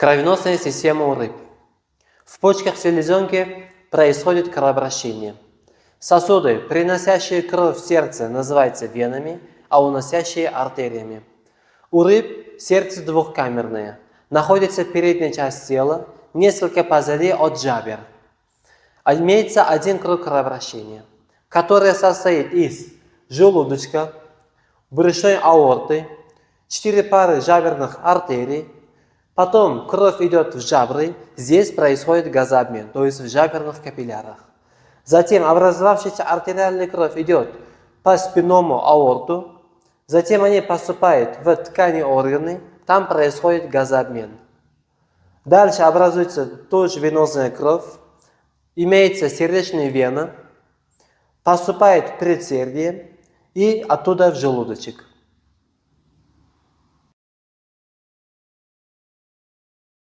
Кровеносная система у рыб. В почках селезенки происходит кровообращение. Сосуды, приносящие кровь в сердце, называются венами, а уносящие артериями. У рыб сердце двухкамерное. Находится передняя часть тела, несколько позади от жабер. Имеется один круг кровообращения, который состоит из желудочка, брюшной аорты, 4 пары жаберных артерий. Потом кровь идет в жабры, здесь происходит газообмен, то есть в жаберных капиллярах. Затем образовавшаяся артериальная кровь идет по спинному аорту, затем они поступают в ткани органы, там происходит газообмен. Дальше образуется тоже венозная кровь, имеется сердечная вена, поступает в предсердие и оттуда в желудочек.